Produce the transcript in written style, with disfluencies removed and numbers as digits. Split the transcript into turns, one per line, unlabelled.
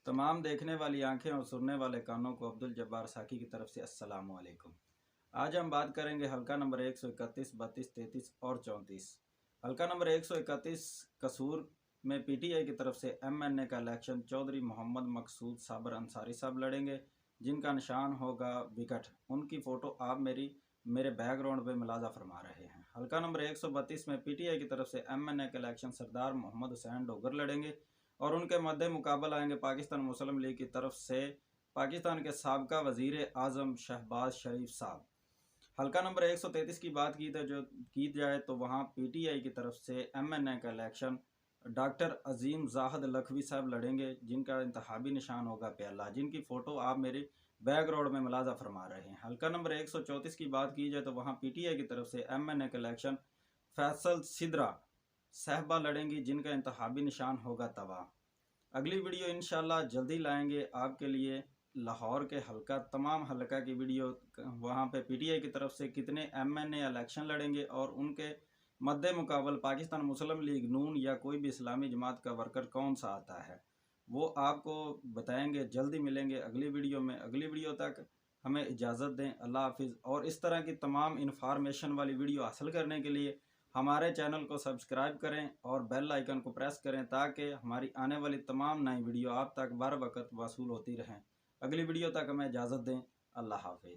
तमाम देखने वाली आंखें और सुनने वाले कानों को अब्दुल जब्बार साकी की तरफ से अस्सलाम वालेकुम। आज हम बात करेंगे हल्का नंबर 131, 32, 33 और 34। हल्का नंबर 131 कसूर में पीटीआई की तरफ से एमएनए का इलेक्शन चौधरी मोहम्मद मकसूद साबर अंसारी साहब लड़ेंगे, जिनका निशान होगा विकेट। उनकी फ़ोटो आप मेरे बैकग्राउंड पे मुलाजा फरमा रहे हैं। हल्का नंबर 132 में पीटीआई की तरफ से एमएनए का इलेक्शन सरदार मोहम्मद हुसैन डोगर लड़ेंगे और उनके मद्दे मुकाबला आएंगे पाकिस्तान मुस्लिम लीग की तरफ से पाकिस्तान के साबका वज़ीर आज़म शहबाज शरीफ साहब। हल्का नंबर 133 की बात की जाए तो वहाँ पीटीआई की तरफ से एमएनए का इलेक्शन डॉक्टर अजीम जाहद लखवी साहब लड़ेंगे, जिनका इंतखाबी निशान होगा प्याला, जिनकी फ़ोटो आप मेरे बैकग्राउंड में मुलाजा फरमा रहे हैं। हल्का नंबर 134 की बात की जाए तो वहाँ पीटीआई की तरफ से एमएनए का इलेक्शन फैसल सिद्रा साहबा लड़ेंगी, जिनका इंतखाबी निशान होगा तवा। अगली वीडियो इंशाल्लाह जल्दी लाएंगे आपके लिए। लाहौर के हल्का तमाम हल्का की वीडियो, वहाँ पे पीटीआई की तरफ से कितने एमएनए इलेक्शन लड़ेंगे और उनके मद्दे मुकाबल पाकिस्तान मुस्लिम लीग नून या कोई भी इस्लामी जमात का वर्कर कौन सा आता है, वो आपको बताएंगे। जल्दी मिलेंगे अगली वीडियो में। अगली वीडियो तक हमें इजाज़त दें। अल्लाह हाफिज़। और इस तरह की तमाम इन्फॉर्मेशन वाली वीडियो हासिल करने के लिए हमारे चैनल को सब्सक्राइब करें और बेल आइकन को प्रेस करें, ताकि हमारी आने वाली तमाम नई वीडियो आप तक बर वक्त वसूल होती रहें। अगली वीडियो तक हमें इजाज़त दें। अल्लाह हाफिज़।